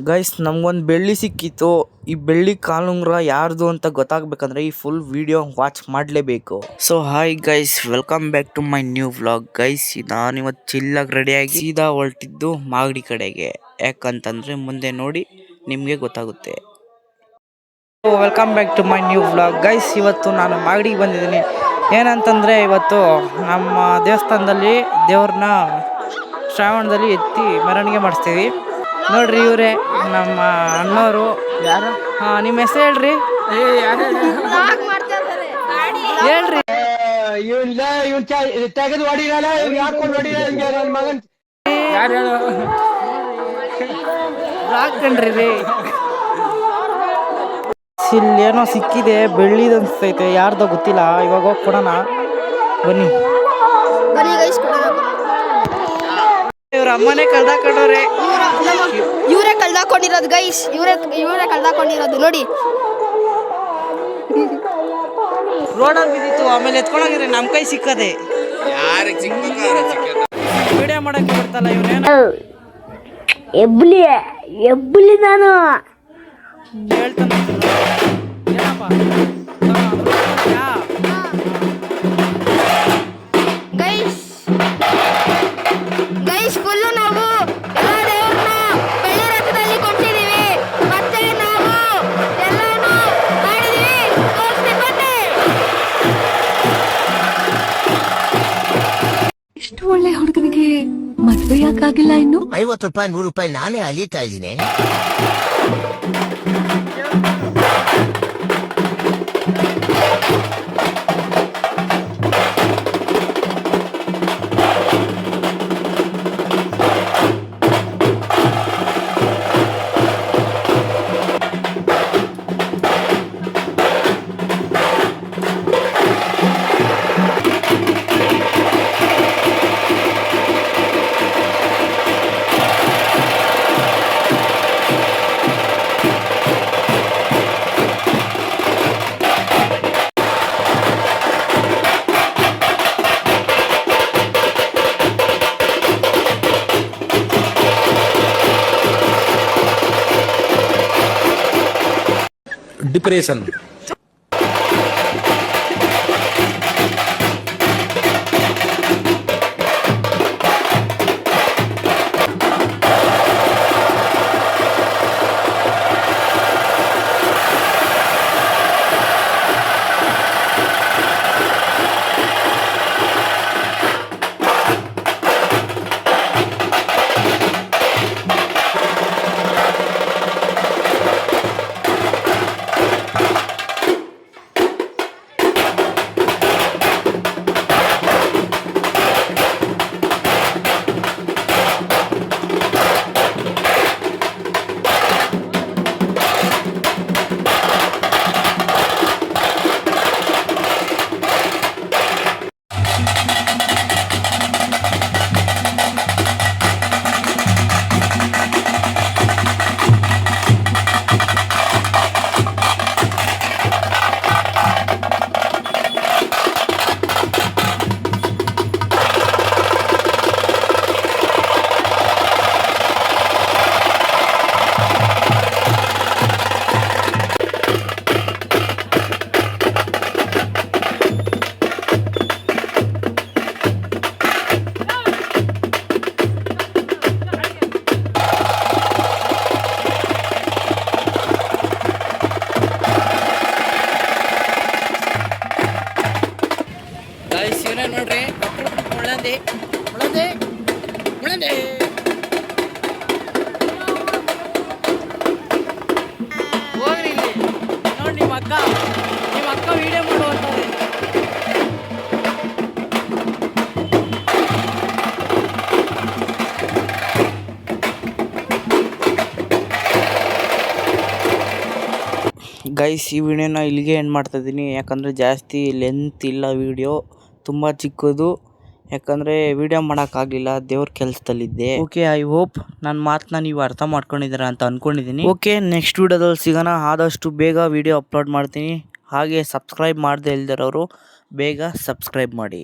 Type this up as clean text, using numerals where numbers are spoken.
Guys ನಮ್ಗೊಂದು ಬೆಳ್ಳಿ ಸಿಕ್ಕಿತ್ತು. ಈ ಬೆಳ್ಳಿ ಕಾಲುಂಗ್ರ ಯಾರ್ದು ಅಂತ ಗೊತ್ತಾಗಬೇಕಂದ್ರೆ ಈ ಫುಲ್ ವಿಡಿಯೋ ವಾಚ್ ಮಾಡಲೇಬೇಕು. So hi guys, welcome back to my new vlog. Guys ನಾನಿವತ್ತು ಚಿಲ್ಲಾಗಿ ರೆಡಿಯಾಗಿ ಸೀದಾ ಹೊರಟಿದ್ದು ಮಾಗಡಿ ಕಡೆಗೆ. ಯಾಕಂತಂದರೆ ಮುಂದೆ ನೋಡಿ ನಿಮಗೆ ಗೊತ್ತಾಗುತ್ತೆ. Welcome back to my new vlog. Guys ಇವತ್ತು ನಾನು ಮಾಗಡಿಗೆ ಬಂದಿದ್ದೀನಿ. ಏನಂತಂದರೆ ಇವತ್ತು ನಮ್ಮ ದೇವಸ್ಥಾನದಲ್ಲಿ ದೇವ್ರನ್ನ ಶ್ರಾವಣದಲ್ಲಿ ಎತ್ತಿ ಮೆರವಣಿಗೆ ಮಾಡಿಸ್ತೀವಿ. ನೋಡ್ರಿ ಇವರೇ ನಮ್ಮ ಅಣ್ಣವರು. ಯಾರು? ನಿಮ್ಮ ಹೆಸರು ಹೇಳ್ರಿ. ಹೇಳ್ರಿ. ತೆಗೆದು ಹಾಕಣ್ರಿ ರೀ. ಇಲ್ಲೇನೋ ಸಿಕ್ಕಿದೆ, ಬೆಳ್ಳಿದು ಅನ್ಸ್ತೈತೆ, ಯಾರ್ದೋ ಗೊತ್ತಿಲ್ಲ. ಇವಾಗ ಹೋಗಿ ಕೊಡೋಣ ಬನ್ನಿ. ಇವ್ರ ಅಮ್ಮನೇ ಕಳ್ದಾಕೊಂಡವ್ರೆ. ಇವರೇ ಕಳ್ದಾಕೊಂಡಿರೋದು ಗೈಸ್, ಇವರೇ ಕಳ್ದಾಕೊಂಡಿರೋದು ನೋಡಿ. ರೋಡಲ್ಲಿ ಬಿದ್ದಿತ್ತು, ಆಮೇಲೆ ಎತ್ಕೊಂಡೋಗಿದ್ರೆ ನಮ್ಮ ಕೈ ಸಿಕ್ಕದೆ. ವಿಡಿಯೋ ಮಾಡಕ್ಕೆ ಬರ್ತಲ್ಲ ಇವನೇನು. ಎಬ್ಬಲಿ ನಾನು ಹೇಳ್ತಾನೆ ಗೈಸ್ ಫುಲ್ಲು ನಾವು ಎಲ್ಲ ದೇವ್ರನ್ನ ಬೆಳ್ಳಿ ರಥದಲ್ಲಿ ಕೊಟ್ಟಿದ್ದೀವಿ. ಮತ್ತೆ ನಾವು ಎಲ್ಲಾನು ಮಾಡಿದೀವಿ. ಬನ್ನಿ. ಇಷ್ಟು ಒಳ್ಳೆ ಹುಡುಗನಿಗೆ ಮದುವೆ ಯಾಕಾಗಿಲ್ಲ ಇನ್ನು? 50 ರೂಪಾಯಿ 100 ರೂಪಾಯಿ ನಾನೇ ಅಲಿತಾ ಇದ್ದೀನಿ. डिप्रेशन ನೋಡ್ರಿ. ಮುಳ್ಳಂದಿ ಮುಳ್ಳಂದಿ ಮುಳ್ಳಂದಿ ಹೋಗ್ರಿ ಇಲ್ಲಿ ನೋಡಿ. ನಿಮ್ಮ ಅಕ್ಕ ವಿಡಿಯೋ ಮಾಡುವಂತಾರೆ. ಗೈಸ್ ಈ ವಿಡಿಯೋನ ಇಲ್ಲಿಗೆ ಎಂಡ್ ಮಾಡ್ತಾ ಇದ್ದೀನಿ. ಯಾಕಂದರೆ ಜಾಸ್ತಿ ಲೆಂತ್ ಇಲ್ಲ, ವಿಡಿಯೋ ತುಂಬ ಚಿಕ್ಕದು. ಯಾಕಂದರೆ ವಿಡಿಯೋ ಮಾಡೋಕ್ಕಾಗಲಿಲ್ಲ, ದೇವ್ರ ಕೆಲಸದಲ್ಲಿದ್ದೆ. ಓಕೆ, ಐ ಹೋಪ್ ನನ್ನ ಮಾತನ್ನ ನೀವು ಅರ್ಥ ಮಾಡ್ಕೊಂಡಿದ್ದೀರಾ ಅಂತ ಅಂದ್ಕೊಂಡಿದ್ದೀನಿ. ಓಕೆ, ನೆಕ್ಸ್ಟ್ ವಿಡಿಯೋದಲ್ಲಿ ಸಿಗೋಣ. ಆದಷ್ಟು ಬೇಗ ವಿಡಿಯೋ ಅಪ್ಲೋಡ್ ಮಾಡ್ತೀನಿ. ಹಾಗೆ ಸಬ್ಸ್ಕ್ರೈಬ್ ಮಾಡದೇ ಇಲ್ದಿರೋರು ಬೇಗ ಸಬ್ಸ್ಕ್ರೈಬ್ ಮಾಡಿ.